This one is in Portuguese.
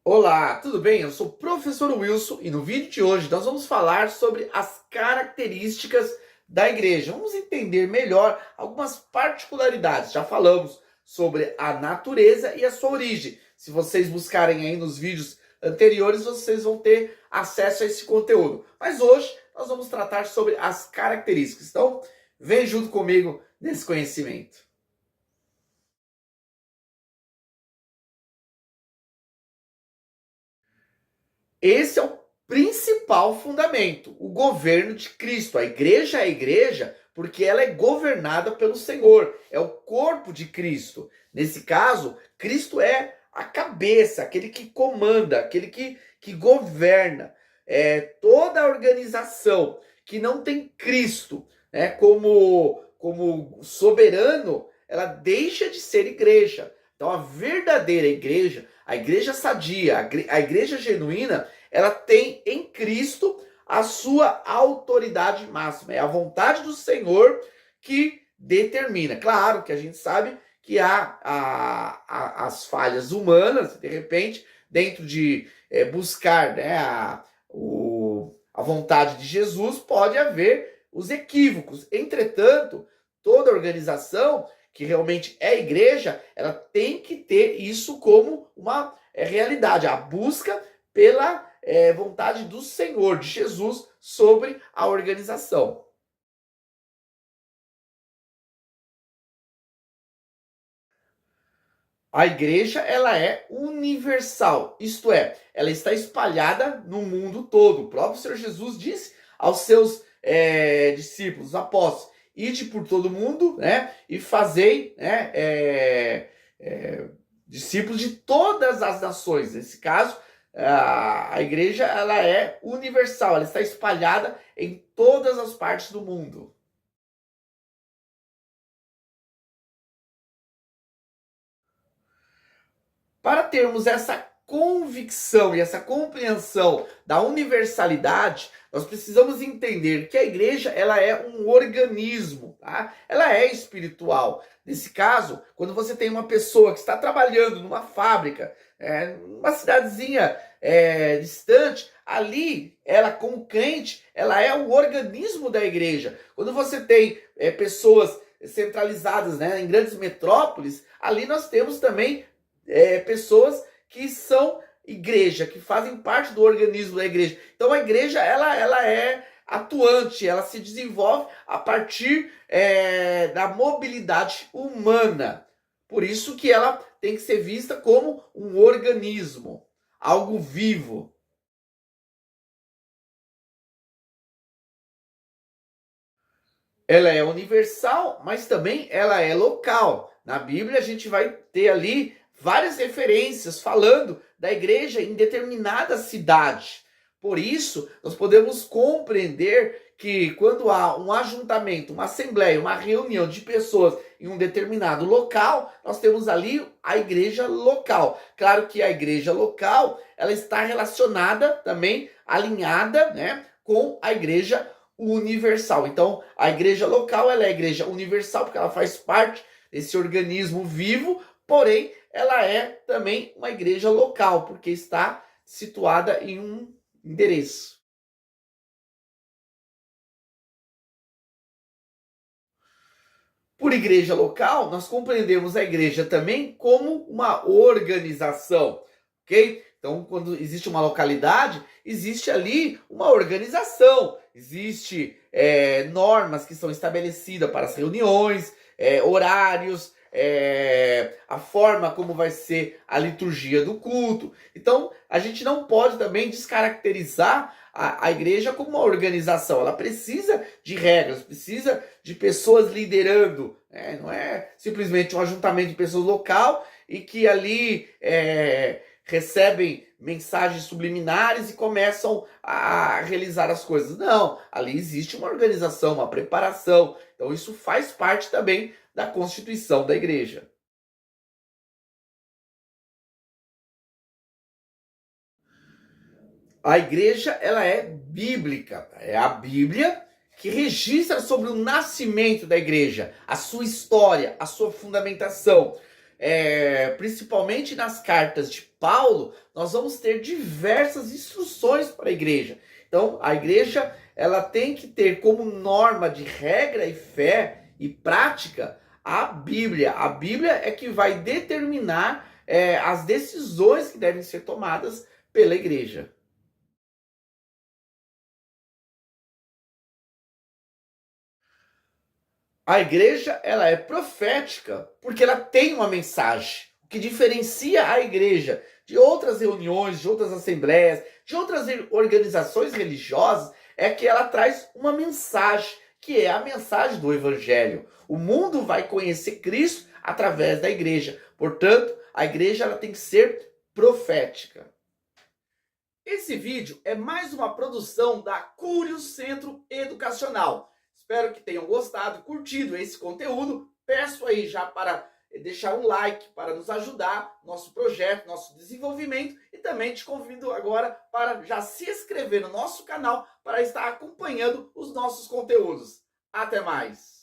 Olá, tudo bem? Eu sou o professor Wilson e no vídeo de hoje nós vamos falar sobre as características da igreja. Vamos entender melhor algumas particularidades. Já falamos sobre a natureza e a sua origem. Se vocês buscarem aí nos vídeos anteriores, vocês vão ter acesso a esse conteúdo. Mas hoje nós vamos tratar sobre as características. Então, vem junto comigo nesse conhecimento. Esse é o principal fundamento, o governo de Cristo. A igreja é a igreja porque ela é governada pelo Senhor, é o corpo de Cristo. Nesse caso, Cristo é a cabeça, aquele que comanda, aquele que governa. Toda a organização que não tem Cristo, né, como soberano, ela deixa de ser igreja. Então, a verdadeira igreja, a igreja sadia, a igreja genuína, ela tem em Cristo a sua autoridade máxima. É a vontade do Senhor que determina. Claro que a gente sabe que há as falhas humanas, de repente, dentro de buscar, né, a vontade de Jesus, pode haver os equívocos. Entretanto, toda organização que realmente é igreja, ela tem que ter isso como uma realidade, a busca pela vontade do Senhor, de Jesus, sobre a organização. A igreja, ela é universal, isto é, ela está espalhada no mundo todo. O próprio Senhor Jesus disse aos seus discípulos, apóstolos, ide por todo mundo, né, e fazei, né, discípulos de todas as nações. Nesse caso, a igreja, ela é universal, ela está espalhada em todas as partes do mundo. Para termos essa convicção e essa compreensão da universalidade, nós precisamos entender que a igreja, ela é um organismo, tá? Ela é espiritual. Nesse caso, quando você tem uma pessoa que está trabalhando numa fábrica, numa cidadezinha distante, ali, ela como crente, ela é o organismo da igreja. Quando você tem pessoas centralizadas, né, em grandes metrópoles, ali nós temos também pessoas que são igreja, que fazem parte do organismo da igreja. Então a igreja, ela é atuante, ela se desenvolve a partir da mobilidade humana. Por isso que ela tem que ser vista como um organismo, algo vivo. Ela é universal, mas também ela é local. Na Bíblia a gente vai ter ali várias referências falando da igreja em determinada cidade. Por isso, nós podemos compreender que quando há um ajuntamento, uma assembleia, uma reunião de pessoas em um determinado local, nós temos ali a igreja local. Claro que a igreja local, ela está relacionada também, alinhada, né, com a igreja universal. Então, a igreja local, ela é a igreja universal porque ela faz parte desse organismo vivo, porém, ela é também uma igreja local porque está situada em um endereço. Por igreja local, nós compreendemos a igreja também como uma organização, ok? Então, quando existe uma localidade, existe ali uma organização, existe normas que são estabelecidas para as reuniões, horários, a forma como vai ser a liturgia do culto. Então, a gente não pode também descaracterizar a igreja como uma organização. Ela precisa de regras, precisa de pessoas liderando. Não é simplesmente um ajuntamento de pessoas local e que ali recebem mensagens subliminares e começam a realizar as coisas. Não, ali existe uma organização, uma preparação. Então isso faz parte também da constituição da igreja. A igreja, ela é bíblica. É a Bíblia que registra sobre o nascimento da igreja, a sua história, a sua fundamentação. principalmente nas cartas de Paulo, nós vamos ter diversas instruções para a igreja. Então, a igreja ela tem que ter como norma de regra e fé e prática a Bíblia. A Bíblia é que vai determinar as decisões que devem ser tomadas pela igreja. A igreja ela é profética porque ela tem uma mensagem. O que diferencia a igreja de outras reuniões, de outras assembleias, de outras organizações religiosas é que ela traz uma mensagem, que é a mensagem do evangelho. O mundo vai conhecer Cristo através da igreja. Portanto, a igreja ela tem que ser profética. Esse vídeo é mais uma produção da Curios Centro Educacional. Espero que tenham gostado, curtido esse conteúdo. Peço aí já para deixar um like para nos ajudar, nosso projeto, nosso desenvolvimento, e também te convido agora para já se inscrever no nosso canal para estar acompanhando os nossos conteúdos. Até mais!